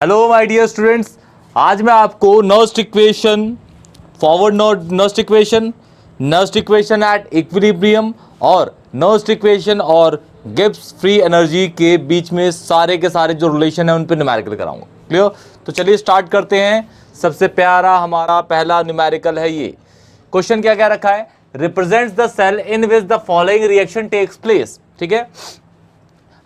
Hello my dear students, आज मैं आपको Nernst equation, forward Nernst equation, Nernst equation at equilibrium और Nernst equation और गिब्स फ्री एनर्जी के बीच में सारे के सारे जो रिलेशन है उन पर न्यूमेरिकल कराऊंगा। क्लियर? तो चलिए स्टार्ट करते हैं। सबसे प्यारा हमारा पहला न्यूमेरिकल है ये। क्वेश्चन क्या क्या रखा है? Represents the cell in which the following reaction takes place. ठीक है,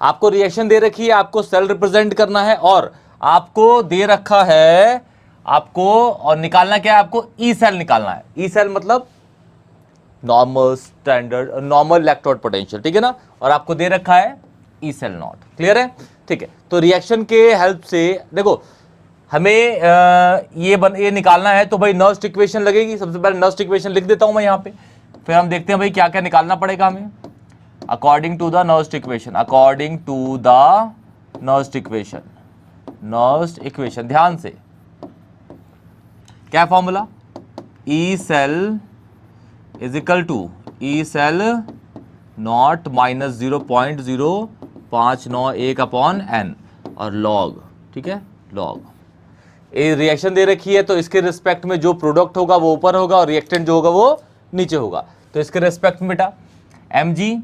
आपको रिएक्शन दे रखी है, आपको सेल रिप्रेजेंट करना है और आपको दे रखा है आपको, और निकालना क्या है? आपको ई सेल निकालना है। ई सेल मतलब normal standard normal electrode potential, ठीक है ना। और आपको दे रखा है ई सेल नॉट। क्लियर है? ठीक है, तो रिएक्शन के हेल्प से देखो हमें ये निकालना है। तो भाई नर्स्ट इक्वेशन लगेगी। सबसे पहले नर्स्ट इक्वेशन लिख देता हूं मैं यहां पे, फिर हम देखते हैं भाई क्या क्या निकालना पड़ेगा हमें according to the Nernst equation. According to the Nernst equation, Nernst equation ध्यान से क्या formula? E cell is equal to E cell not minus 0.0591 upon n और लॉग। ठीक है, लॉग। ये रिएक्शन दे रखी है तो इसके रिस्पेक्ट में जो प्रोडक्ट होगा वो ऊपर होगा और रिएक्टेंट जो होगा वो नीचे होगा। तो इसके रिस्पेक्ट में बेटा mg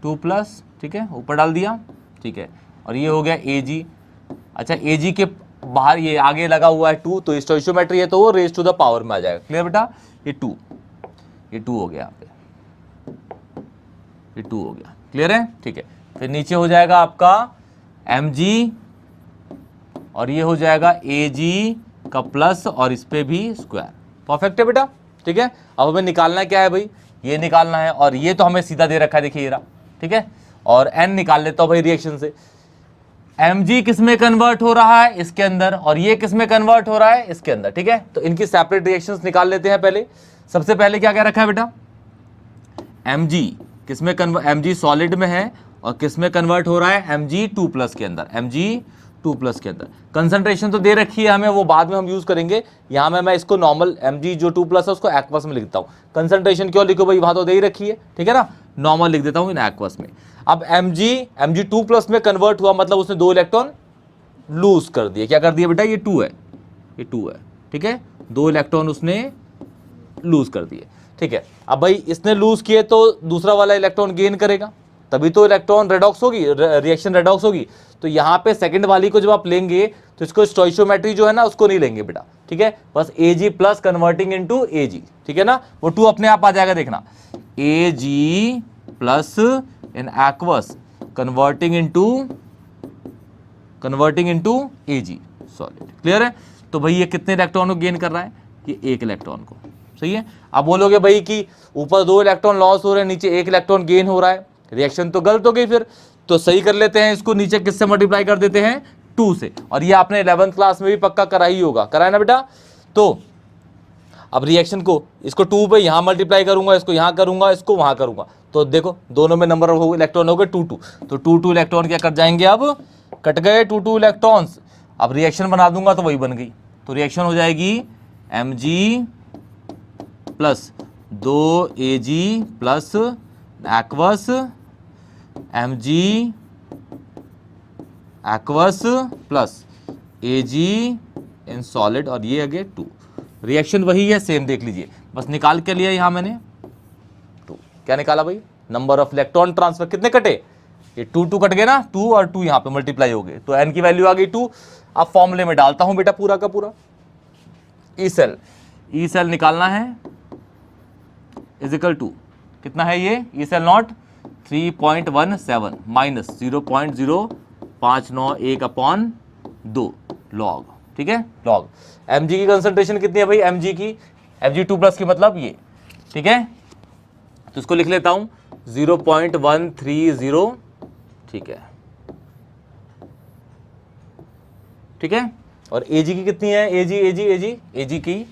2+, ठीक है, ऊपर डाल दिया। ठीक है, और ये हो गया Ag। अच्छा, Ag के बाहर ये आगे लगा हुआ है 2, तो स्टोइशियोमेट्री है तो वो रेज टू द पावर में आ जाएगा। क्लियर बेटा? ये 2 हो गया, यहाँ पे ये 2 हो गया। क्लियर है? ठीक है, फिर नीचे हो जाएगा आपका mg और ये हो जाएगा Ag का प्लस और इस पे भी स्क्वायर। परफेक्ट है बेटा? ठीक है, अब हमें निकालना क्या है भाई? ये निकालना है और ये तो हमें सीधा दे रखा है, देखिए ये रहा। ठीक है, और n निकाल लेता हूं भाई रिएक्शन से। mg किस में कन्वर्ट हो रहा है? इसके अंदर। और ये किस में कन्वर्ट हो रहा है? इसके अंदर। ठीक है, तो इनकी सेपरेट रिएक्शंस निकाल लेते हैं पहले। सबसे पहले क्या क्या रखा है बेटा? mg किस में mg सॉलिड में है और किस में कन्वर्ट हो रहा है? mg2+ के अंदर। mg2+ के अंदर कंसंट्रेशन तो दे रखी है हमें, वो बाद में हम यूज करेंगे। यहां में मैं इसको नॉर्मल mg जो 2+ है उसको एक्वस में लिखता हूं। कंसंट्रेशन क्यों लिखो भाई? वहां तो दे ही रखी है। ठीक है ना, नॉर्मल लिख देता हूं इन एक्वस में। अब mg2+ में कन्वर्ट हुआ मतलब उसने 2 इलेक्ट्रॉन लूज कर दिए। क्या कर दिया बेटा? ये 2 है, ये 2 है। ठीक है, 2 इलेक्ट्रॉन उसने लूज कर दिए। ठीक है, अब भाई इसने लूज किए तो दूसरा वाला इलेक्ट्रॉन गेन करेगा, तभी तो इलेक्ट्रॉन रेडॉक्स होगी, रिएक्शन रेडॉक्स होगी। तो यहाँ पे सेकंड वाली को जब आप लेंगे तो इसको स्टोइशियोमेट्री जो है ना उसको नहीं लेंगे बेटा। ठीक है, बस Ag plus converting into Ag। ठीक है ना, वो 2 अपने आप आ जाएगा, देखना। Ag plus in aqueous converting into Ag solid. Clear है? तो भाई ये कितने इलेक्ट्रॉन को गेन कर रहा है? ये 1 इलेक्ट्रॉन को। सही है। अब बोलोगे भाई कि ऊपर 2 इलेक्ट्रॉन लॉस हो रहे हैं, नीचे 1 इलेक्ट्रॉन गेन हो रहा है, रिएक्शन तो गलत हो गई। फिर तो सही कर लेते हैं इसको, नीचे किससे मल्टीप्लाई कर देते हैं? 2 से। और ये आपने 11th क्लास में भी पक्का करा ही होगा, करा है ना बेटा? तो अब रिएक्शन को इसको 2 पे यहां मल्टीप्लाई करूंगा, इसको यहां करूंगा, इसको वहां करूंगा, तो देखो दोनों में नंबर ऑफ इलेक्ट्रॉन हो गए 2 तो 2 इलेक्ट्रॉन क्या कट जाएंगे? अब कट गए 2 इलेक्ट्रॉन्स। अब रिएक्शन बना दूंगा तो वही बन गई। तो रिएक्शन हो जाएगी mg plus 2 Ag plus aqueous mg aqueous plus Ag in solid और ये अगे 2। रिएक्शन वही है, सेम देख लीजिए, बस निकाल के लिया यहां मैंने 2। क्या निकाला भाई? Number of electron transfer. कितने कटे? ये 2 कट गए ना, 2 और 2 यहां पे मल्टीप्लाई हो गए, तो n की वैल्यू आ गई 2। अब फॉर्मूले में डालता हूं बेटा पूरा का पूरा। ई सेल निकालना है इज इक्वल टू कितना है ये? E cell not 3.17 minus 0.0591 upon 2 log. ठीक है, लॉग। mg की कंसंट्रेशन कितनी है भाई? mg2+ की मतलब ये। ठीक है, तो इसको लिख लेता हूं 0.130। ठीक है, ठीक है, और Ag की कितनी है? Ag की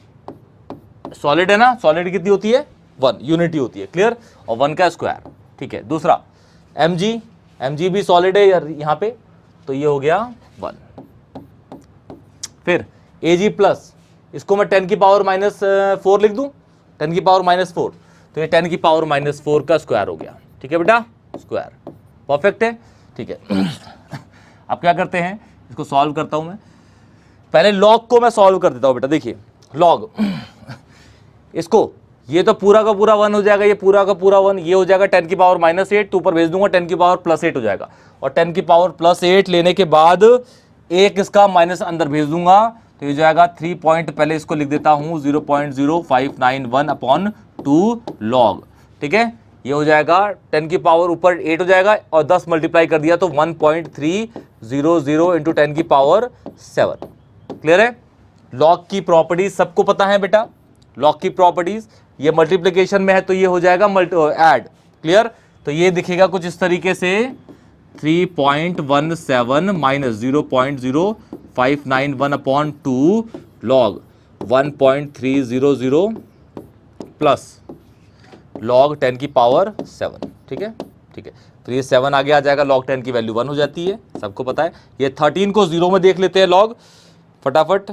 सॉलिड है ना, सॉलिड कितनी होती है? 1 यूनिटी होती है। क्लियर? और 1 का स्क्वायर। ठीक है, दूसरा mg भी सॉलिड है यार यहाँ पे, तो ये हो गया 1। फिर Ag प्लस, इसको मैं 10 की पावर -4 लिख दूं, 10 की पावर -4, तो ये 10 की पावर -4 का स्क्वायर हो गया। ठीक है बेटा, स्क्वायर। परफेक्ट है? ठीक है। अब क्या करते हैं, इसको सॉल्व करता हूं मैं। पहले लॉग को मैं सॉल्व कर देता हूं बेटा। देखिए लॉग इसको, ये तो पूरा का पूरा 1 हो जाएगा, ये पूरा का पूरा 1, ये हो जाएगा 10 की पावर -8, तो ऊपर भेज दूंगा 10 की पावर +8 हो जाएगा, और 10 की पावर +8 लेने के बाद एक इसका माइनस अंदर भेज दूंगा, तो ये जाएगा 3 पॉइंट, पहले इसको लिख देता हूं 0.0591/2 लॉग। ठीक है, ये हो जाएगा 10 की पावर ऊपर 8 हो जाएगा, और 10 मल्टीप्लाई कर दिया तो 1.300 इंटू 10 की पावर 7। क्लियर है? लॉग की प्रॉपर्टीज सबको पता है बेटा, लॉग की प्रॉपर्टीज, ये मल्टीप्लिकेशन में है तो ये हो जाएगा ऐड। क्लियर? तो ये दिखेगा कुछ इस तरीके से 3.17 माइनस 0.0591/2 लॉग 1.300 प्लस लॉग 10 की पावर 7। ठीक है, ठीक है, तो ये 7 आगे आ जाएगा, लॉग 10 की वैल्यू 1 हो जाती है, सबको पता है। ये 13 को 0 में देख लेते हैं लॉग फटाफट।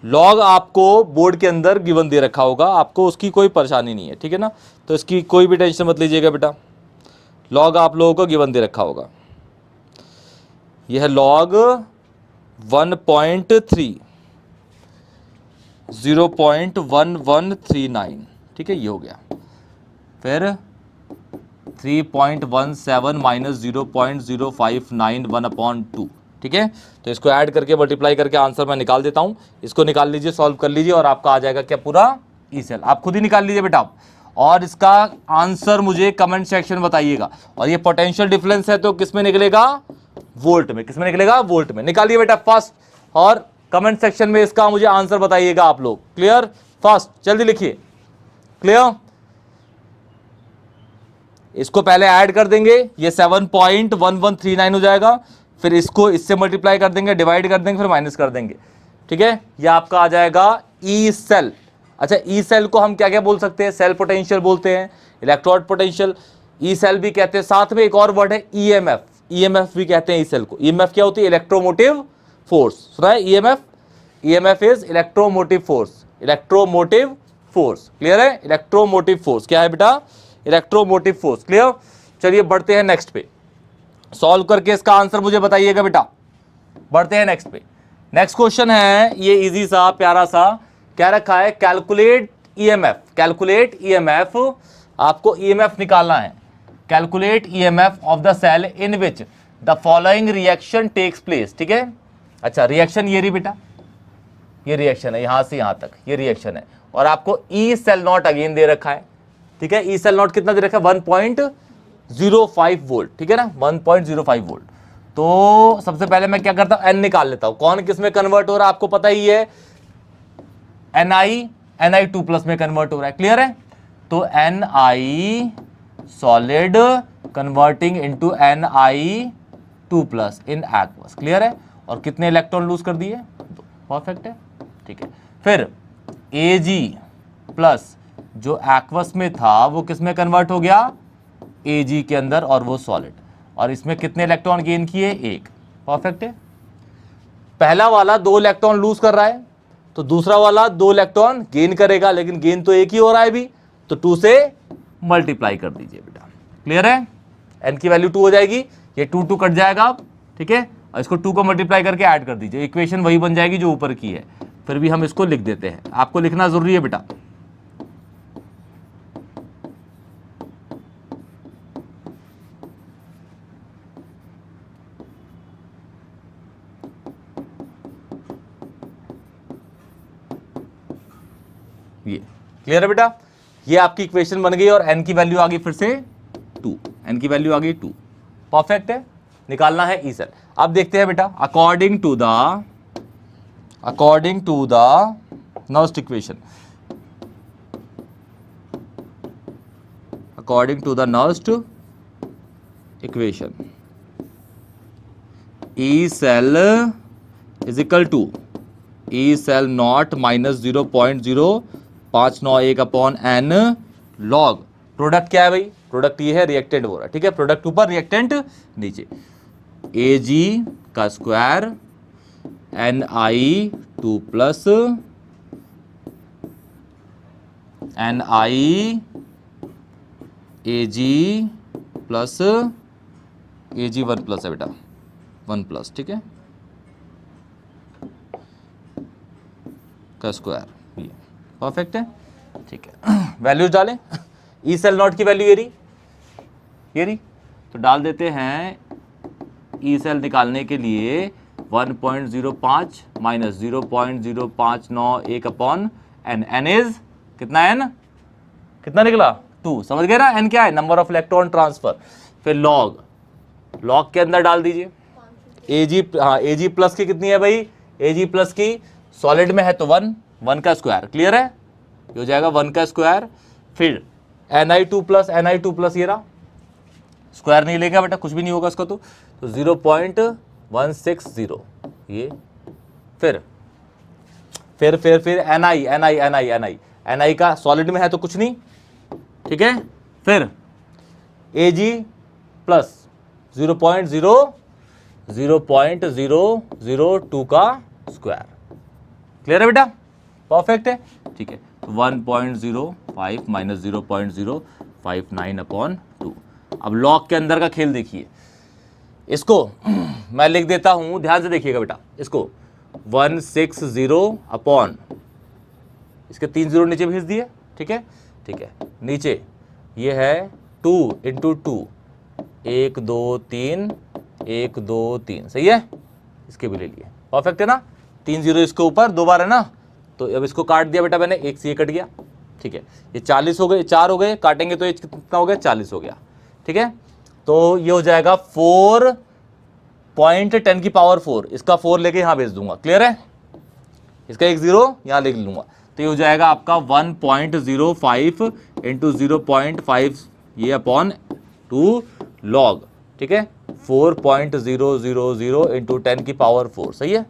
लॉग आपको बोर्ड के अंदर गिवन दे रखा होगा, आपको उसकी कोई परेशानी नहीं है, ठीक है ना, तो इसकी कोई भी टेंशन मत लीजिएगा बेटा। लॉग आप लोगों को गिवन दे रखा होगा, यह है लॉग 1.3 0.1139। ठीक है, ये हो गया। फिर 3.17 माइनस 0.0591/2। ठीक है, तो इसको ऐड करके मल्टीप्लाई करके आंसर मैं निकाल देता हूं। इसको निकाल लीजिए, सॉल्व कर लीजिए, और आपका आ जाएगा क्या, पूरा ई सेल। आप खुद ही निकाल लीजिए बेटा, और इसका आंसर मुझे कमेंट सेक्शन में बताइएगा। और ये पोटेंशियल डिफरेंस है तो किस में निकलेगा, वोल्ट में। किस में निकलेगा, वोल्ट में। निकालिए बेटा फर्स्ट, और कमेंट सेक्शन में इसका मुझे आंसर बताइएगा आप लोग। क्लियर? फर्स्ट जल्दी लिखिए। क्लियर? इसको पहले ऐड कर देंगे, ये 7.1139 हो जाएगा, फिर इसको इससे मल्टीप्लाई कर देंगे, डिवाइड कर देंगे, फिर माइनस कर देंगे। ठीक है, ये आपका आ जाएगा ई सेल। अच्छा, ई सेल को हम क्या क्या बोल सकते हैं, सेल पोटेंशियल बोलते हैं, इलेक्ट्रोड पोटेंशियल, ई सेल भी कहते हैं। साथ में एक और वर्ड है ईएमएफ, ईएमएफ भी कहते हैं ई सेल को। ईएमएफ क्या होती है, इलेक्ट्रोमोटिव फोर्स। सुना है EMF? EMF is electromotive force, electromotive force. Clear है? इलेक्ट्रोमोटिव फोर्स क्या है बेटा, इलेक्ट्रोमोटिव फोर्स। क्लियर? चलिए बढ़ते हैं नेक्स्ट पे, सॉल्व करके इसका आंसर मुझे बताइएगा बेटा। बढ़ते हैं नेक्स्ट पे। नेक्स्ट क्वेश्चन है, ये इजी सा प्यारा सा, क्या रखा है, कैलकुलेट ईएमएफ। कैलकुलेट ईएमएफ, आपको ईएमएफ निकालना है। Calculate EMF of the cell in which the following reaction takes place. ठीक है, अच्छा रिएक्शन ये रही बेटा, ये रिएक्शन है, यहां से यहां तक ये रिएक्शन है, और आपको ई सेल नॉट अगेन दे रखा है। ठीक है, ई सेल नॉट कितना दे रखा है, 1.05 वोल्ट। ठीक है ना, 1.05 वोल्ट। तो सबसे पहले मैं क्या करता हूं, एन निकाल लेता हूं, कौन किस में कन्वर्ट हो रहा है आपको पता ही है, Ni2+ में कन्वर्ट हो रहा है। क्लियर है? तो Ni solid converting into Ni2+ in aqueous. Clear है? और कितने इलेक्ट्रॉन लूज कर दिए, परफेक्ट है। ठीक है, फिर Ag+ जो एक्वस में था वो किस में कन्वर्ट हो गया, Ag के अंदर, और वो सॉलिड, और इसमें कितने इलेक्ट्रॉन गेन किए, 1। परफेक्ट है। पहला वाला 2 इलेक्ट्रॉन लूज कर रहा है, तो दूसरा वाला 2 इलेक्ट्रॉन गेन करेगा, लेकिन गेन तो एक ही हो रहा है अभी, तो 2 से मल्टीप्लाई कर दीजिए बेटा। क्लियर है? n की वैल्यू 2 हो जाएगी, ये 2 कट जाएगा अब। ठीक है, और इसको 2 को मल्टीप्लाई करके ऐड कर दीजिए, इक्वेशन वही बन जाएगी जो ऊपर की है। फिर भी हम इसको लिख देते हैं, आपको लिखना जरूरी है बेटा। ये क्लियर है बेटा, ये आपकी इक्वेशन बन गई, और n की वैल्यू आ गई फिर से 2, n की वैल्यू आ गई 2। परफेक्ट है, निकालना है ई सेल। अब देखते हैं बेटा, according to the next equation, according to the next equation, E cell is equal to E cell not minus 0.0591/n log, product क्या है भाई, प्रोडक्ट ये है, रिएक्टेंट हो रहा है। ठीक है, प्रोडक्ट ऊपर, रिएक्टेंट नीचे, Ag का square Ni2+ Ni Ag+ Ag 1+ है बेटा, 1+, ठीक है, का स्क्वायर, ये परफेक्ट है, ठीक है। वैल्यूज डालें, ई सेल नॉट की वैल्यू ये रही, तो डाल देते हैं ई सेल निकालने के लिए 1.05 minus 0.0591 upon n, n is कितना, एन कितना निकला 2, समझ गए ना, एन क्या है, नंबर ऑफ इलेक्ट्रॉन ट्रांसफर। फिर लॉग, लॉग के अंदर डाल दीजिए एजी, हाँ एजी प्लस की कितनी है भाई, एजी प्लस की सॉलिड में है तो 1 का स्क्वायर, क्लियर है, ये हो जाएगा 1 का स्क्वायर। फिर Ni2 प्लस ये रहा, स्क्वायर नहीं लेगा बेटा, कुछ भी नहीं होगा इसका, तो 0.160 ये। फिर Ni का सॉलिड में है तो कुछ नहीं, ठीक है। फिर Ag प्लस 0.002 का स्क्वायर, क्लियर है बेटा, परफेक्ट है, ठीक है। 1.05 माइनस 0.059 अपॉन 2। अब लॉग के अंदर का खेल देखिए, इसको मैं लिख देता हूं, ध्यान से देखिएगा बेटा, इसको 160 अपॉन, इसके 3 0 नीचे भेज दिए, ठीक है, ठीक है, नीचे ये है 2 इंटू 2, 1 2 3 1 2 3, सही है, इसके भी ले लिए, परफेक्ट है ना, 3 0 इसके ऊपर 2 बार है ना, तो अब इसको काट दिया बेटा मैंने, 1 से ये कट गया, ठीक है, ये 40 हो गए, 4 हो गए, काटेंगे तो ये कितना हो गया, 40 हो गया, ठीक है। तो ये हो जाएगा 4.10⁴, इसका 4 लेके यहाँ भेज दूंगा, क्लियर है, इसका 1 0 यहाँ लिख लूंगा, तो ये हो जाएगा आपका 1.05 इंटू 0.5 ये अपॉन 2 लॉग, ठीक है, 4.000 इंटू 10⁴, सही है,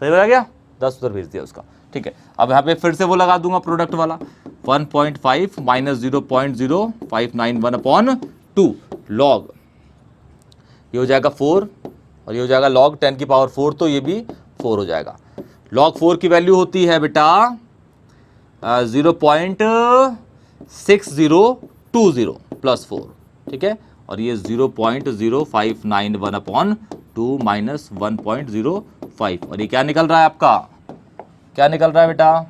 सही बता गया, 10 उधर भेज दिया उसका, ठीक है। अब यहाँ पे फिर से वो लगा दूंगा प्रोडक्ट वाला, 1.5 माइनस 0.0591 अपॉन 2 लॉग, ये हो जाएगा 4 और ये हो जाएगा लॉग 10⁴, तो ये भी 4 हो जाएगा। लॉग 4 की वैल्यू होती है बेटा 0.6020 प्लस 4, ठीक है, और ये 0.0591 अपॉन 2 माइनस 1.05, और ये क्या निकल रहा है आपका, क्या निकल रहा है बेटा,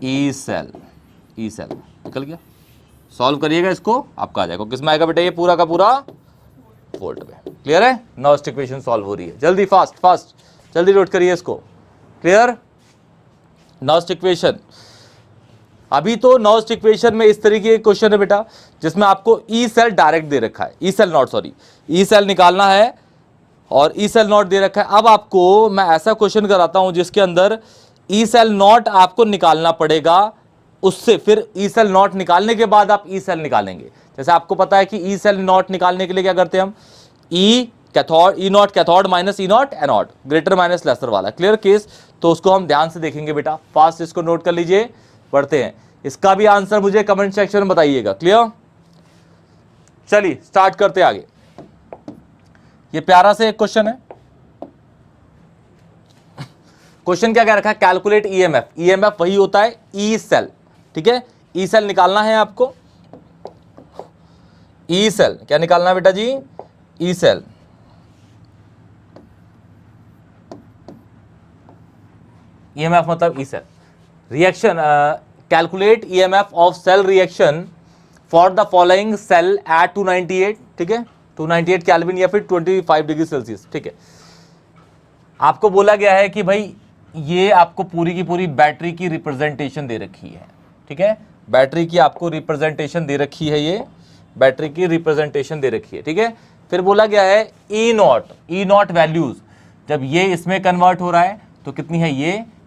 ई सेल, ई सेल निकल गया। सॉल्व करिएगा इसको, आपका आ जाएगा, किसमें आएगा बेटा, ये पूरा का पूरा वोल्ट में, क्लियर है। नॉस्ट इक्वेशन सॉल्व हो रही है, जल्दी फास्ट फास्ट जल्दी नोट करिए इसको, क्लियर। नॉस्ट इक्वेशन, अभी तो नॉस्ट इक्वेशन में इस तरीके के क्वेश्चन है बेटा जिसमें आपको ई सेल डायरेक्ट दे रखा है, E cell naught, sorry E cell निकालना है और ई सेल नॉट दे रखा है। अब आपको मैं ऐसा क्वेश्चन कराता हूं जिसके अंदर ई सेल नॉट आपको निकालना पड़ेगा, उससे फिर ई सेल नॉट निकालने के बाद आप ई सेल निकालेंगे। जैसे आपको पता है कि ई सेल नॉट निकालने के लिए क्या करते हैं हम, E cathode, E naught cathode minus E naught anode, greater minus lesser वाला, क्लियर केस, तो उसको हम ध्यान से देखेंगे बेटा, फास्ट इसको नोट कर लीजिए, पढ़ते हैं। इसका भी आंसर मुझे कमेंट सेक्शन में बताइएगा, क्लियर। चलिए स्टार्ट करते हैं आगे। ये प्यारा से एक क्वेश्चन है, क्वेश्चन क्या कह रखा है, कैलकुलेट ईएमएफ, ईएमएफ वही होता है ई सेल, ठीक है, ई सेल निकालना है आपको, ई सेल क्या निकालना है बेटा जी, ई सेल, ईएमएफ मतलब E cell reaction, calculate EMF of cell reaction for the following cell at 298, ठीक है, 298 केल्विन या फिर 25 डिग्री सेल्सियस, ठीक है। आपको बोला गया है कि भाई ये आपको पूरी की पूरी बैटरी की रिप्रेजेंटेशन दे रखी है, ठीक है, बैटरी की आपको रिप्रेजेंटेशन दे रखी है, ये बैटरी की रिप्रेजेंटेशन दे रखी है, ठीक है। फिर बोला गया है ई नॉट वैल्यूज, जब ये इसमें कन्वर्ट हो रहा है तो कितनी है,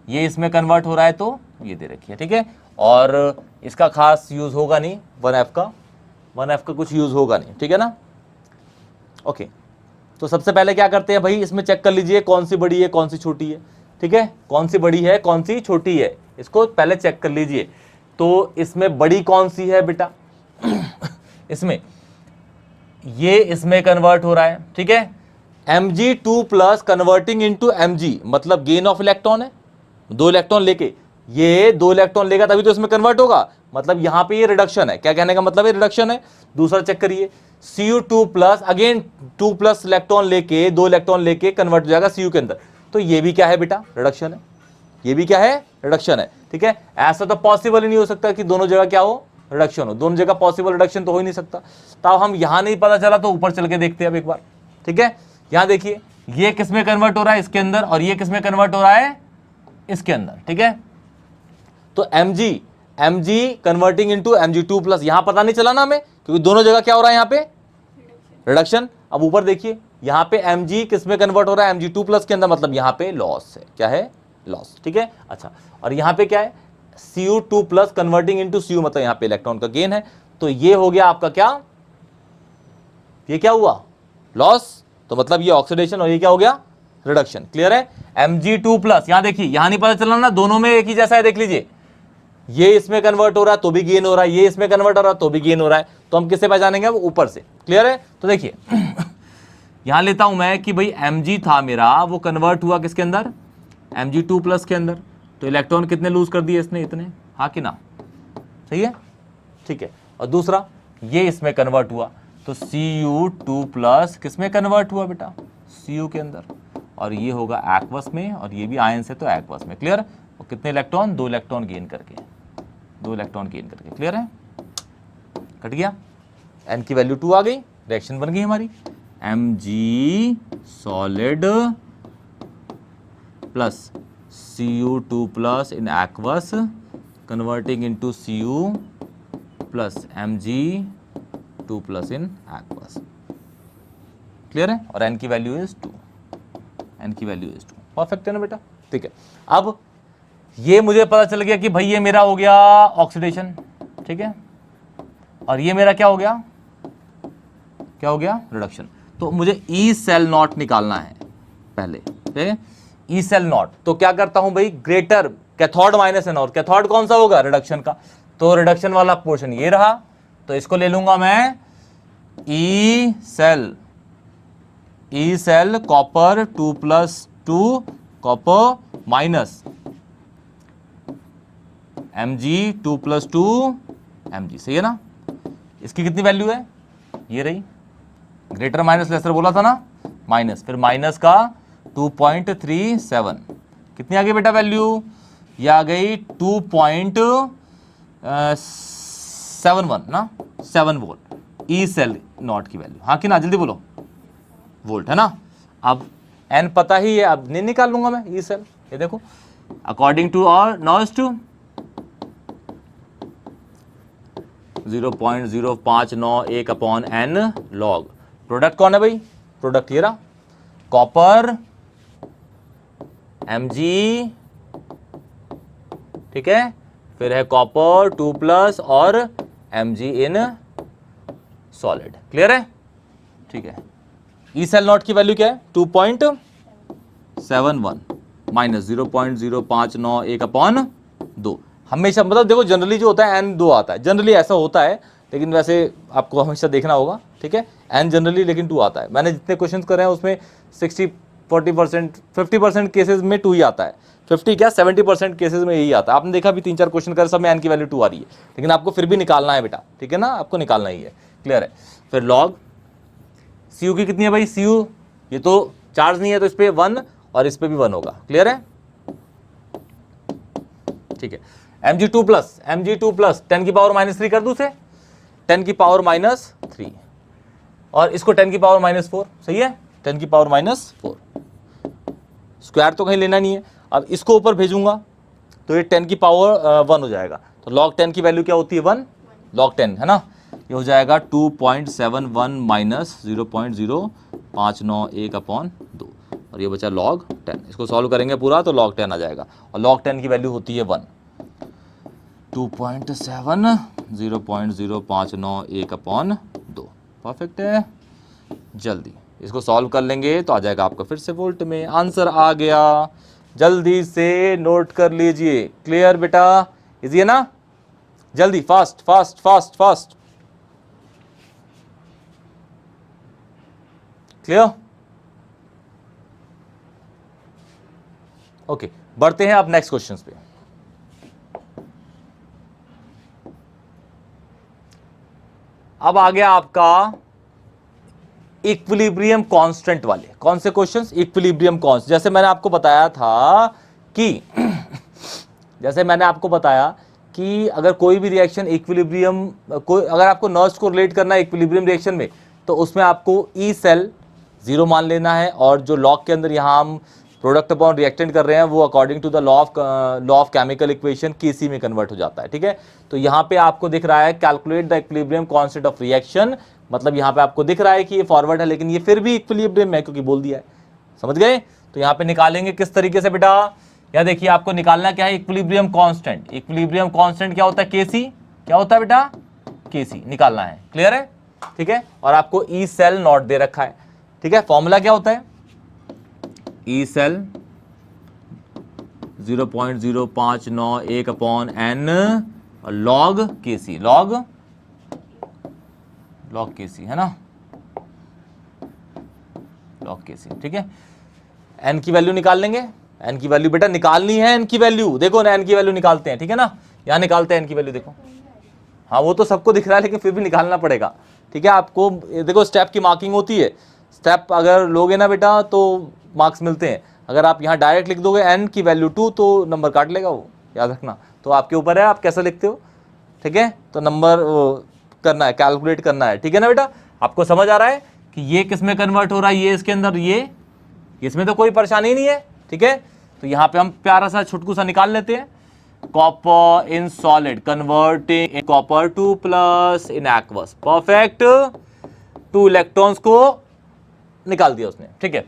ये इसमें कन्वर्ट हो रहा है तो ये दे रखी है, ठीक है। और इसका खास यूज होगा नहीं, 1F का कुछ यूज होगा नहीं, ठीक है ना, ओके। तो सबसे पहले क्या करते हैं भाई, इसमें चेक कर लीजिए कौन सी बड़ी है कौन सी छोटी है, ठीक है, कौन सी बड़ी है कौन सी छोटी है, इसको पहले चेक कर लीजिए। तो इसमें बड़ी कौन सी है बेटा, इसमें ये इसमें कन्वर्ट हो रहा है, ठीक है, Mg2 plus converting into Mg, मतलब गेन ऑफ इलेक्ट्रॉन है, 2 इलेक्ट्रॉन लेके, ये 2 इलेक्ट्रॉन लेगा तभी तो इसमें कन्वर्ट होगा, मतलब यहां पे ये रिडक्शन है, क्या कहने का मतलब है, रिडक्शन है। दूसरा चेक करिए, Cu2 plus, again 2 plus electron लेके, 2 इलेक्ट्रॉन लेके कन्वर्ट हो जाएगा Cu के अंदर। तो ये भी क्या है बेटा, रिडक्शन है, ये भी क्या है, रिडक्शन है। ठीक है, ऐसा तो पॉसिबल ही नहीं हो सकता कि दोनों जगह क्या हो, रिडक्शन हो। दोनों जगह पॉसिबल रिडक्शन तो हो ही नहीं सकता। तो अब हम यहां नहीं पता चला तो ऊपर चल के देखते हैं अब एक बार। ठीक है, यहां देखिए ये किस में कन्वर्ट हो रहा है, इसके अंदर, और ये किस में कन्वर्ट हो रहा है, इसके अंदर। ठीक है, तो mg converting into Mg2 plus, यहां पता नहीं चला ना हमें, क्योंकि दोनों जगह क्या हो रहा है, यहां पे रिडक्शन। अब ऊपर देखिए यहां पे mg किस में कन्वर्ट हो रहा है, Mg2 प्लस के अंदर, मतलब यहां पे लॉस है, क्या है, लॉस। ठीक है, अच्छा, और यहां पे क्या है, Cu2 plus converting into Cu, मतलब यहां पे इलेक्ट्रॉन का गेन है। तो ये हो गया आपका क्या, ये क्या हुआ, लॉस, तो मतलब ये ऑक्सीडेशन, और ये क्या हो गया, रिडक्शन। क्लियर है, Mg2 प्लस, यहां देखिए, यहां नहीं पता चला ना, दोनों में एक ही जैसा है, देख लीजिए, ये इसमें कन्वर्ट हो रहा है तो भी गेन हो रहा है, ये इसमें कन्वर्ट हो रहा है तो भी गेन हो रहा है। तो हम किससे पहचानेंगे, अब ऊपर से। क्लियर है, तो देखिए यहां लेता हूं मैं कि भाई Mg था मेरा, वो कन्वर्ट हुआ किसके अंदर, Mg2 प्लस के अंदर। तो इलेक्ट्रॉन कितने लूज कर दिए इसने, इतने, हाँ कि ना, सही है। ठीक है, और दूसरा ये इसमें कन्वर्ट हुआ, तो Cu2 प्लस किस में कन्वर्ट हुआ बेटा, Cu के अंदर, और ये होगा एक्वस में, और ये भी आयन से तो एक्वस में। क्लियर, और कितने इलेक्ट्रॉन, 2 इलेक्ट्रॉन गेन करके, 2 इलेक्ट्रॉन गेन करके। क्लियर है, कट गया, n की वैल्यू 2 आ गई, रिएक्शन बन गई हमारी, Mg solid plus Cu2 plus in aqueous converting into Cu plus Mg2 plus in aqueous. Clear है, और n की वैल्यू इज 2, n की वैल्यू इज 2। परफेक्ट है ना बेटा। ठीक है, अब ये मुझे पता चल गया कि भाई ये मेरा हो गया ऑक्सीडेशन। ठीक है, और ये मेरा क्या हो गया, क्या हो गया, रिडक्शन। तो मुझे ई सेल नॉट निकालना है पहले। ठीक है, ई सेल नॉट, तो क्या करता हूं भाई, greater cathode minus anode, cathode कौन सा होगा, रिडक्शन का, तो रिडक्शन वाला पोर्शन ये रहा, तो इसको ले लूंगा मैं E cell copper 2+2 copper minus Mg2+2 Mg, सही है ना। इसकी कितनी वैल्यू है, ये रही, ग्रेटर माइनस लेसर बोला था ना, माइनस, फिर माइनस का 2.37, कितनी आ गई बेटा वैल्यू, ये आ गई 2.71 ना, 7 वोल्ट ई सेल नॉट की वैल्यू, हाँ कि ना, जल्दी बोलो, वोल्ट है ना। अब n पता ही है, अब नहीं निकाल लूंगा मैं ई सेल, ये देखो, अकॉर्डिंग टू और noise to 0.0591 upon n log, product कौन है भाई, प्रोडक्ट ये रहा, कॉपर Mg, ठीक है, फिर है कॉपर 2+ और Mg इन सॉलिड। क्लियर है, ठीक है। ई सेल नॉट की वैल्यू क्या है, 2.71 माइनस 0.0591 अपॉन 2। हमेशा मतलब देखो जनरली जो होता है n 2 आता है, जनरली ऐसा होता है, लेकिन वैसे आपको हमेशा देखना होगा। ठीक है, n जनरली लेकिन 2 आता है। मैंने जितने क्वेश्चंस करे हैं उसमें 60-40% 50% केसेस में 2 ही आता है, 50 क्या 70% केसेस में यही आता है। आपने देखा भी 3-4 क्वेश्चन करे, सब में n की वैल्यू 2 आ रही है, लेकिन आपको फिर भी निकालना है बेटा। ठीक है ना, आपको निकालना ही है। क्लियर है, फिर लॉग Cu की कितनी है भाई, Cu ये तो चार्ज नहीं है, तो इस पे 1 और इस पे भी 1 होगा। क्लियर है, ठीक है। Mg2 प्लस 10 की पावर -3 कर दूं से 10 की पावर -3, और इसको 10 की पावर -4, सही है, 10 की पावर -4, स्क्वायर तो कहीं लेना नहीं है। अब इसको ऊपर भेजूंगा तो ये 10 की पावर 1 हो जाएगा, तो log 10 की वैल्यू क्या होती है, 1 log 10 है ना, ये हो जाएगा 2.71 माइनस 0.0591 अपॉन 2, और ये बचा log 10। इसको सॉल्व करेंगे पूरा तो log 10 आ जाएगा, और log 10 की वैल्यू होती है 1, 2.7 0.0591 अपॉन 2। परफेक्ट है, जल्दी इसको सॉल्व कर लेंगे तो आ जाएगा आपका फिर से वोल्ट में। आंसर आ गया, जल्दी से नोट कर लीजिए। क्लियर बेटा, इजी है ना, जल्दी fast fast fast fast. Clear, okay, बढ़ते हैं अब नेक्स्ट क्वेश्चंस पे। अब आ गया आपका इक्विलिब्रियम कांस्टेंट वाले। कौन से क्वेश्चंस? Equilibrium constant. जैसे मैंने आपको बताया था कि जैसे मैंने आपको बताया कि अगर कोई भी रिएक्शन इक्विलिब्रियम, कोई अगर आपको नर्स को रिलेट करना है इक्विलिब्रियम रिएक्शन में, तो उसमें आपको ई सेल 0 मान लेना है, और जो लॉग के अंदर यहाँ हम प्रोडक्ट अपॉन रिएक्टेंट कर रहे हैं वो according to the law of chemical equation KC में कन्वर्ट हो जाता है। ठीक है, तो यहाँ पे आपको दिख रहा है calculate the equilibrium constant of reaction, मतलब यहाँ पे आपको दिख रहा है कि ये फॉरवर्ड है लेकिन ये फिर भी इक्विलिब्रियम है क्योंकि बोल दिया है। समझ गए? तो यहाँ पे निकालेंगे किस तरीके से बेटा? या देखिए आपको निकालना क्या है? Equilibrium constant. इक्विलिब्रियम कांस्टेंट क्या होता है? केसी। क्या होता है बेटा? केसी निकालना है। क्लियर है? ठीक है, और आपको ई सेल नॉट दे रखा है। ठीक है, फॉर्मूला क्या होता है? E cell 0.0591 upon N log KC, log KC है ना, लॉग केसी। ठीक है, एन की वैल्यू निकाल लेंगे। एन की वैल्यू बेटा निकालनी है, एन की वैल्यू देखो ना, एन की वैल्यू निकालते हैं। ठीक है ना, यहां निकालते हैं एन की वैल्यू, देखो। हाँ वो तो सबको दिख रहा है लेकिन फिर भी निकालना पड़ेगा। ठीक है, आपको देखो स्टेप की मार्किंग होती है, स्टेप अगर लोगे ना बेटा तो मार्क्स मिलते हैं। अगर आप यहाँ डायरेक्ट लिख दोगे एन की वैल्यू 2 तो नंबर काट लेगा वो, याद रखना। तो आपके ऊपर है आप कैसे लिखते हो। ठीक है, तो नंबर करना है, कैलकुलेट करना है। ठीक है ना बेटा, आपको समझ आ रहा है कि ये किस में कन्वर्ट हो रहा है, ये इसके अंदर, ये इसमें तो कोई परेशानी नहीं है। ठीक है, तो यहाँ पे हम प्यारा सा छुटकू सा निकाल लेते हैं। Copper in solid converting copper two plus in aqueous, perfect. 2 electrons को निकाल दिया उसने। ठीक है,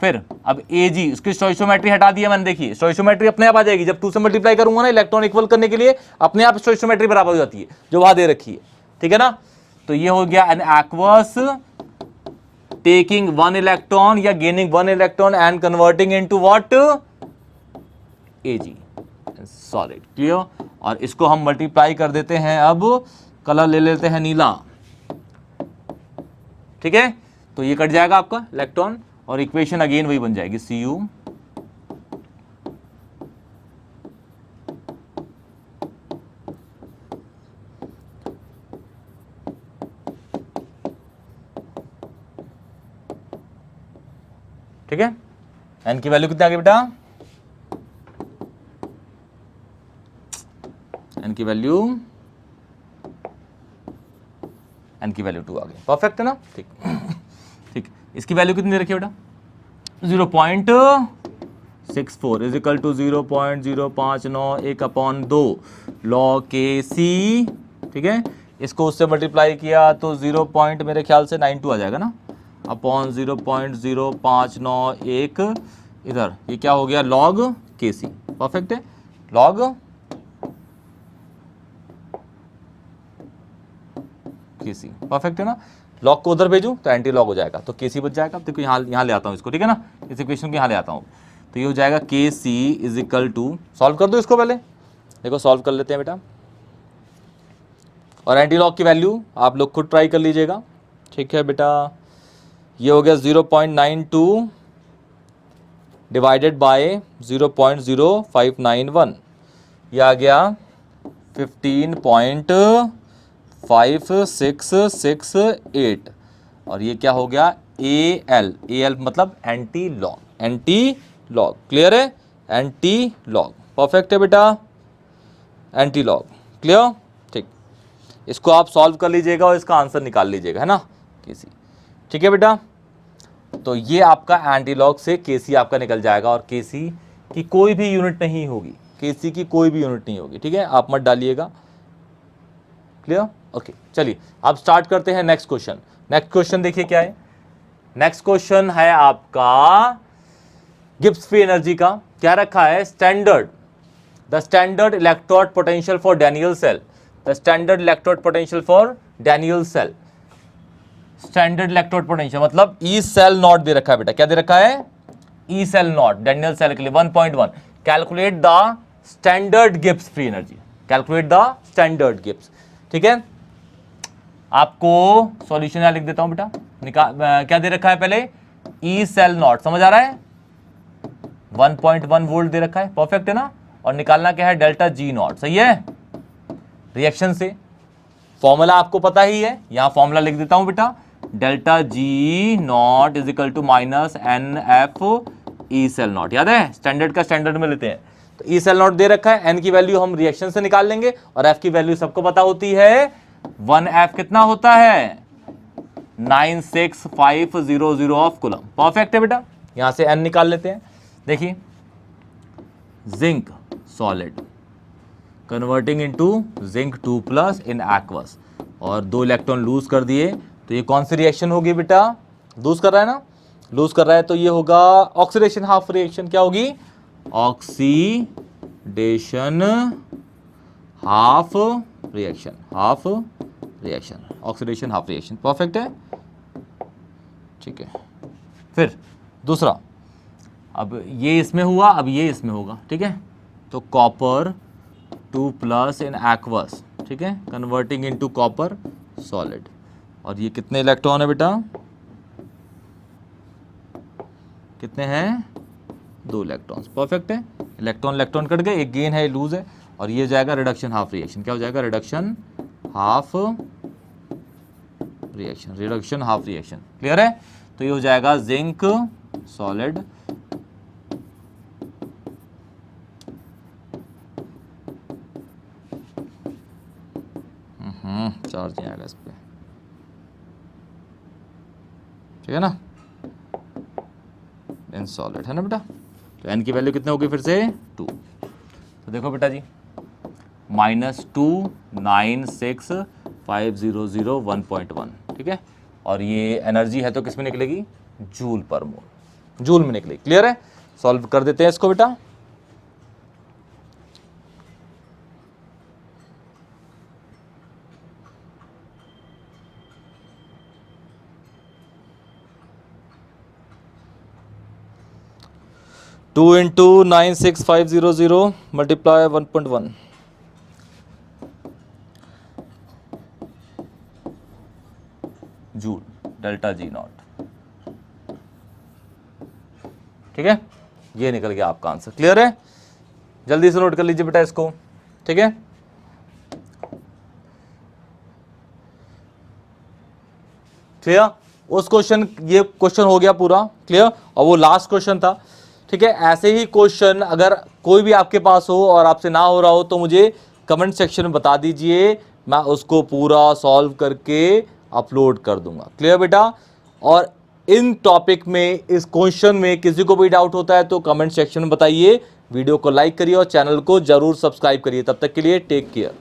फिर अब Ag उसकी स्टोइशियोमेट्री हटा दिया मैंने। देखिए स्टोइशियोमेट्री अपने आप आ जाएगी जब 2 से मल्टीप्लाई करूंगा ना, इलेक्ट्रॉन इक्वल करने के लिए अपने आप स्टोइशियोमेट्री बराबर हो जाती है जो वहां दे रखी है। ठीक है ना, तो ये हो गया एन एक्वस टेकिंग 1 इलेक्ट्रॉन या gaining 1 electron and converting into what? Ag solid. Clear? और इसको हम मल्टीप्लाई कर देते हैं। अब कलर ले लेते हैं नीला। ठीक है, तो ये कट जाएगा आपका इलेक्ट्रॉन और इक्वेशन अगेन वही बन जाएगी Cu ठीक है। एन की वैल्यू कितनी आ गई बेटा? एन की वैल्यू 2 आ गई। परफेक्ट है ना? ठीक ठीक, इसकी वैल्यू कितनी रखी है बेटा? 0.64 is equal to 0.0591 upon 2 log K C. ठीक है, इसको उससे मल्टीप्लाई किया तो 0 पॉइंट मेरे ख्याल से 92 आ जाएगा ना, अपॉन 0.0591 इधर, ये क्या हो गया? लॉग के सी। परफेक्ट है, लॉग केसी। परफेक्ट है ना, लॉग को उधर भेजूं तो एंटी लॉग हो जाएगा तो केसी बच जाएगा। अब देखो यहाँ ले आता हूँ इसको। ठीक है ना, इस इक्वेशन को यहाँ ले आता हूँ तो ये हो जाएगा के सी इज इक्वल टू, सॉल्व कर दो इसको पहले, देखो सॉल्व कर लेते हैं बेटा। और एंटी लॉग की वैल्यू आप लोग खुद ट्राई कर लीजिएगा। ठीक है बेटा, ये हो गया 0.92 डिवाइडेड बाय 0.0591, ये आ गया 15.5668 और ये क्या हो गया? AL। AL मतलब anti log, anti log. Clear है? Anti log. परफेक्ट है बेटा, एंटी लॉग। क्लियर? ठीक, इसको आप सॉल्व कर लीजिएगा और इसका आंसर निकाल लीजिएगा, है ना, केसी। ठीक है बेटा, तो ये आपका एंटी लॉग से केसी आपका निकल जाएगा और केसी की कोई भी यूनिट नहीं होगी, केसी की कोई भी यूनिट नहीं होगी। ठीक है, आप मत डालिएगा। क्लियर? ओके, चलिए अब स्टार्ट करते हैं नेक्स्ट क्वेश्चन। नेक्स्ट क्वेश्चन देखिए क्या है। नेक्स्ट क्वेश्चन है आपका गिब्स फ्री एनर्जी का। क्या रखा है? Standard, the standard electrode potential for Daniell cell, the standard electrode potential for Daniell cell. Standard electrode potential मतलब ई सेल नॉट दे रखा है बेटा। क्या दे रखा है? E cell naught Daniell cell के लिए 1.1। Calculate the standard Gibbs free energy, calculate the standard Gibbs. ठीक है, आपको सॉल्यूशन यहां लिख देता हूं बेटा। क्या दे रखा है पहले? ई सेल नॉट, समझ आ रहा है? 1.1 वोल्ट दे रखा है। परफेक्ट है ना, और निकालना क्या है? Delta G not. सही है, रिएक्शन से। फॉर्मूला आपको पता ही है, यहां फॉर्मूला लिख देता हूं बेटा। Delta G naught is equal to minus n F E cell naught. याद है, स्टैंडर्ड का स्टैंडर्ड में लेते हैं। तो ई सेल नॉट दे रखा है, एन की वैल्यू हम रिएक्शन से निकाल लेंगे और एफ की वैल्यू सबको पता होती है, 1F कितना होता है 96500 ऑफ कूलम। परफेक्ट है बेटा, यहां से एन निकाल लेते हैं। देखिए zinc solid converting into zinc 2+ in aqueous, और 2 इलेक्ट्रॉन लूज कर दिए, तो ये कौन सी रिएक्शन होगी बेटा, लूज कर रहा है ना, लूज कर रहा है, तो ये होगा ऑक्सीडेशन हाफ रिएक्शन। क्या होगी, oxidation half reaction, half reaction, oxidation half reaction. Perfect है, ठीक है। फिर दूसरा, अब ये इसमें हुआ, अब ये इसमें होगा, ठीक है। तो कॉपर 2+ इन एक्वस, ठीक है, कन्वर्टिंग इनटू कॉपर सॉलिड, और ये कितने इलेक्ट्रॉन है बेटा, कितने हैं, 2 इलेक्ट्रॉन्स। परफेक्ट है, इलेक्ट्रॉन इलेक्ट्रॉन कट गए, एक गेन है, लूज है, और ये जाएगा रिडक्शन हाफ रिएक्शन। क्या हो जाएगा, reduction half reaction, reduction half reaction. Clear है, तो ये हो जाएगा जिंक सॉलिड चार्ज नहीं आएगा इस पे, ठीक है ना, इन सॉलिड है ना बेटा। तो एन की वैल्यू कितने होगी फिर से 2। तो देखो बेटा जी, -296,500 1.1, ठीक है, और ये एनर्जी है तो किस में निकलेगी, जूल पर मोल, जूल में निकलेगी। क्लियर है, सॉल्व कर देते हैं इसको बेटा। Two into 96500 multiply 1.1, joule delta G not, ठीक है, ये निकल गया आपका आंसर। क्लियर है, जल्दी से नोट कर लीजिए बेटा इसको, ठीक है। क्लियर, उस क्वेश्चन, ये क्वेश्चन हो गया पूरा क्लियर, और वो लास्ट क्वेश्चन था, ठीक है। ऐसे ही क्वेश्चन अगर कोई भी आपके पास हो और आपसे ना हो रहा हो तो मुझे कमेंट सेक्शन में बता दीजिए, मैं उसको पूरा सॉल्व करके अपलोड कर दूंगा। क्लियर बेटा, और इन टॉपिक में, इस क्वेश्चन में किसी को भी डाउट होता है तो कमेंट सेक्शन में बताइए, वीडियो को लाइक करिए और चैनल को जरूर सब्सक्राइब करिए। तब तक के लिए टेक केयर।